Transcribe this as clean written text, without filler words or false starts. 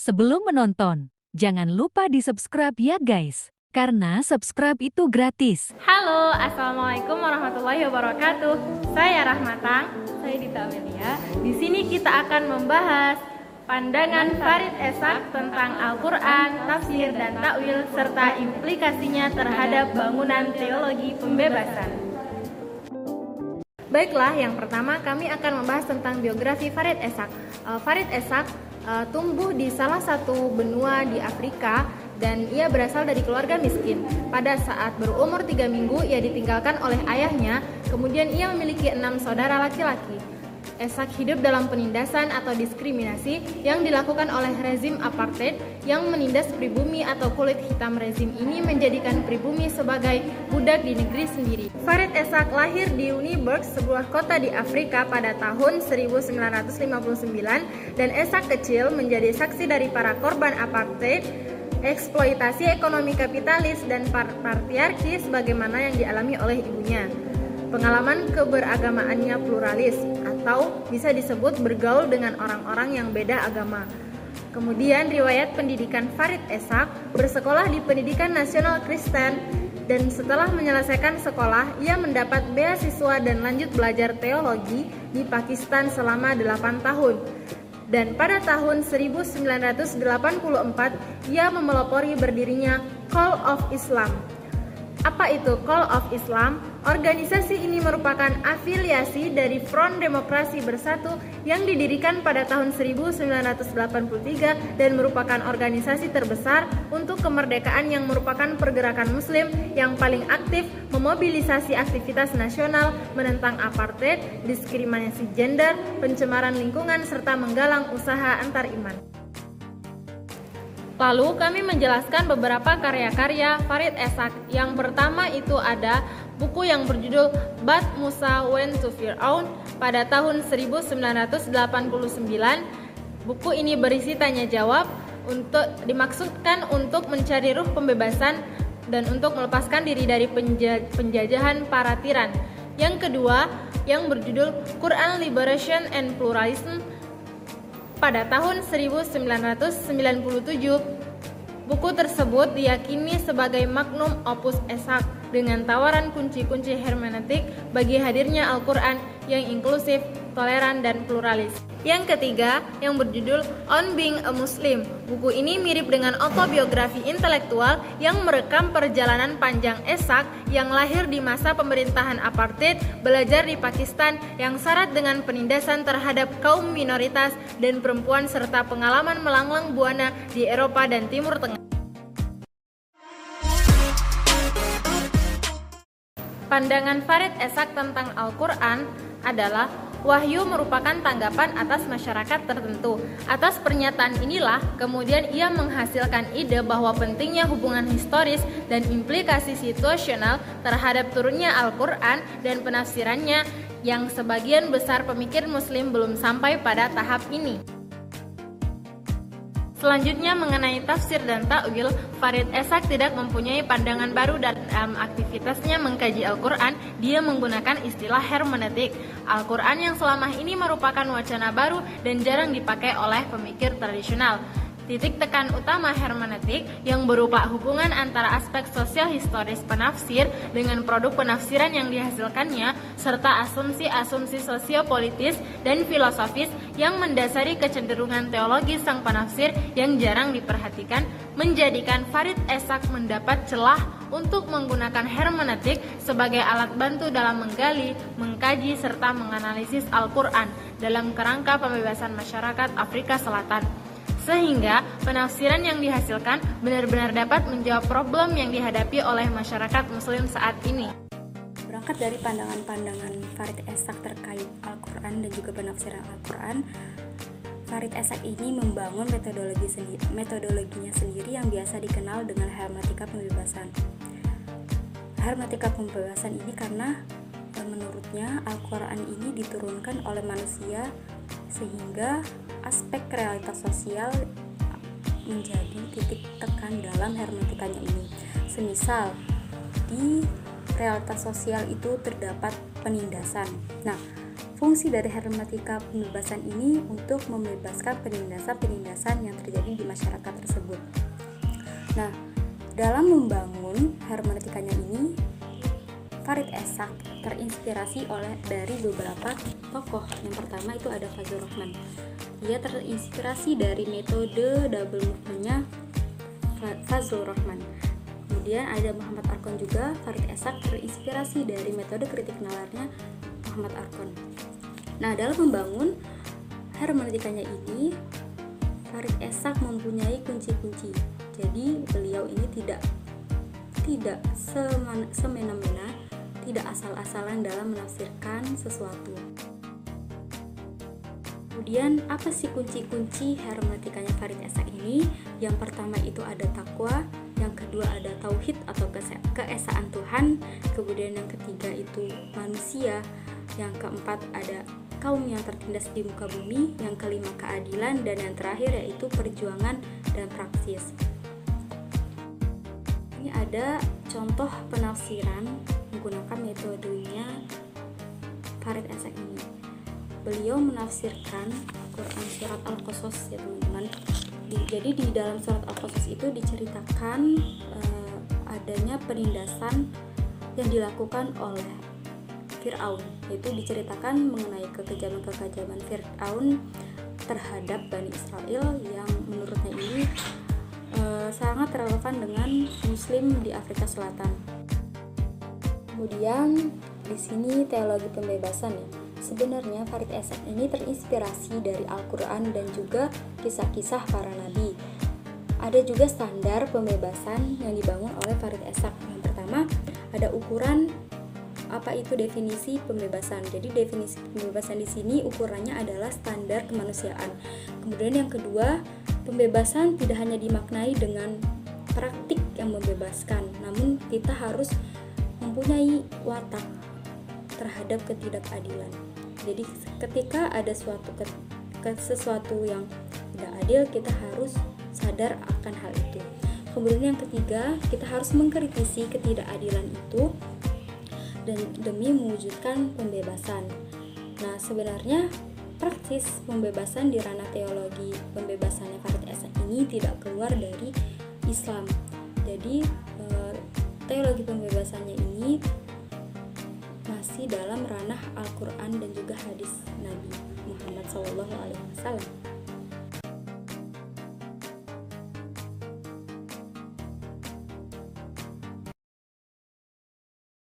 Sebelum menonton, jangan lupa di-subscribe ya guys, karena subscribe itu gratis. Halo, assalamualaikum warahmatullahi wabarakatuh. Saya Rahmatang, saya Dita Amelia. Di sini kita akan membahas pandangan Farid Esak tentang Al-Quran, tafsir dan takwil serta implikasinya terhadap bangunan teologi pembebasan. Baiklah, yang pertama kami akan membahas tentang biografi Farid Esak. Farid Esak tumbuh di salah satu benua di Afrika dan ia berasal dari keluarga miskin. Pada saat berumur 3 minggu ia ditinggalkan oleh ayahnya, kemudian ia memiliki 6 saudara laki-laki. Esak hidup dalam penindasan atau diskriminasi yang dilakukan oleh rezim apartheid yang menindas pribumi atau kulit hitam. Rezim ini menjadikan pribumi sebagai budak di negeri sendiri. Farid Esak lahir di Johannesburg, sebuah kota di Afrika pada tahun 1959 dan Esak kecil menjadi saksi dari para korban apartheid, eksploitasi ekonomi kapitalis dan patriarki sebagaimana yang dialami oleh ibunya. Pengalaman keberagamaannya pluralis atau bisa disebut bergaul dengan orang-orang yang beda agama. Kemudian riwayat pendidikan Farid Esak bersekolah di Pendidikan Nasional Kristen dan setelah menyelesaikan sekolah ia mendapat beasiswa dan lanjut belajar teologi di Pakistan selama 8 tahun. Dan pada tahun 1984 ia memelopori berdirinya Call of Islam. Apa itu Call of Islam? Organisasi ini merupakan afiliasi dari Front Demokrasi Bersatu yang didirikan pada tahun 1983 dan merupakan organisasi terbesar untuk kemerdekaan yang merupakan pergerakan muslim yang paling aktif memobilisasi aktivitas nasional menentang apartheid, diskriminasi gender, pencemaran lingkungan, serta menggalang usaha antar iman. Lalu kami menjelaskan beberapa karya-karya Farid Esak. Yang pertama itu ada buku yang berjudul But Musa Went to Fir'aun pada tahun 1989. Buku ini berisi tanya jawab dimaksudkan untuk mencari ruh pembebasan dan untuk melepaskan diri dari penjajahan para tiran. Yang kedua yang berjudul Quran Liberation and Pluralism pada tahun 1997. Buku tersebut diyakini sebagai magnum opus Esak dengan tawaran kunci-kunci hermeneutik bagi hadirnya Al-Quran yang inklusif, toleran, dan pluralis. Yang ketiga, yang berjudul On Being a Muslim. Buku ini mirip dengan autobiografi intelektual yang merekam perjalanan panjang Esak yang lahir di masa pemerintahan apartheid, belajar di Pakistan yang syarat dengan penindasan terhadap kaum minoritas dan perempuan serta pengalaman melanglang buana di Eropa dan Timur Tengah. Pandangan Farid Esak tentang Al-Quran adalah wahyu merupakan tanggapan atas masyarakat tertentu. Atas pernyataan inilah kemudian ia menghasilkan ide bahwa pentingnya hubungan historis dan implikasi situasional terhadap turunnya Al-Quran dan penafsirannya yang sebagian besar pemikir muslim belum sampai pada tahap ini. Selanjutnya mengenai tafsir dan takwil, Farid Esak tidak mempunyai pandangan baru dalam aktivitasnya mengkaji Al-Quran. Dia menggunakan istilah hermeneutik. Al-Quran yang selama ini merupakan wacana baru dan jarang dipakai oleh pemikir tradisional. Titik tekan utama hermeneutik yang berupa hubungan antara aspek sosial historis penafsir dengan produk penafsiran yang dihasilkannya serta asumsi-asumsi sosiopolitis dan filosofis yang mendasari kecenderungan teologi sang penafsir yang jarang diperhatikan menjadikan Farid Esak mendapat celah untuk menggunakan hermeneutik sebagai alat bantu dalam menggali, mengkaji serta menganalisis Al-Quran dalam kerangka pembebasan masyarakat Afrika Selatan. Sehingga penafsiran yang dihasilkan benar-benar dapat menjawab problem yang dihadapi oleh masyarakat muslim saat ini. Berangkat dari pandangan-pandangan Farid Esak terkait Al-Quran dan juga penafsiran Al-Quran, Farid Esak ini membangun metodologinya sendiri yang biasa dikenal dengan hermeneutika pembebasan. Hermeneutika pembebasan ini karena menurutnya Al-Quran ini diturunkan oleh manusia sehingga aspek realitas sosial menjadi titik tekan dalam hermeneutikanya ini. Semisal di realitas sosial itu terdapat penindasan. Nah, fungsi dari hermeneutika pembebasan ini untuk membebaskan penindasan-penindasan yang terjadi di masyarakat tersebut. Nah, dalam membangun hermeneutikanya ini, Farid Esak terinspirasi dari beberapa tokoh. Yang pertama itu ada Fazlur Rahman. Dia terinspirasi dari metode double movement-nya Fazlur Rahman. Kemudian ada Muhammad Arkon juga. Farid Esak terinspirasi dari metode kritik nalarnya Muhammad Arkon. Nah, dalam membangun hermeneutikanya ini, Farid Esak mempunyai kunci-kunci. Jadi beliau ini tidak semena-mena, tidak asal-asalan dalam menafsirkan sesuatu. Kemudian apa sih kunci-kunci hermeneutikanya Farid Esak ini? Yang pertama itu ada takwa, yang kedua ada tauhid atau keesaan Tuhan, kemudian yang ketiga itu manusia, yang keempat ada kaum yang tertindas di muka bumi, yang kelima keadilan, dan yang terakhir yaitu perjuangan dan praksis. Ini ada contoh penafsiran menggunakan metodenya Farid Esak ini. Beliau menafsirkan Quran surat Al-Qasas ya teman-teman. Jadi di dalam surat Al-Qasas itu diceritakan adanya penindasan yang dilakukan oleh Fir'aun, yaitu diceritakan mengenai kekejaman-kekejaman Fir'aun terhadap Bani Israel yang menurutnya ini sangat relevan dengan Muslim di Afrika Selatan. Kemudian di sini teologi pembebasan ya. Sebenarnya Farid Esak ini terinspirasi dari Al-Quran dan juga kisah-kisah para nabi. Ada juga standar pembebasan yang dibangun oleh Farid Esak. Yang pertama ada ukuran apa itu definisi pembebasan. Jadi definisi pembebasan di sini ukurannya adalah standar kemanusiaan. Kemudian yang kedua, pembebasan tidak hanya dimaknai dengan praktik yang membebaskan, namun kita harus mempunyai watak terhadap ketidakadilan. Jadi ketika ada sesuatu yang tidak adil, kita harus sadar akan hal itu. Kemudian yang ketiga, kita harus mengkritisi ketidakadilan itu dan demi mewujudkan pembebasan. Nah, sebenarnya praktis pembebasan di ranah teologi pembebasannya Farid Esak ini tidak keluar dari Islam. Jadi teologi pembebasannya ini masih dalam ranah Al-Quran dan juga hadis Nabi Muhammad SAW.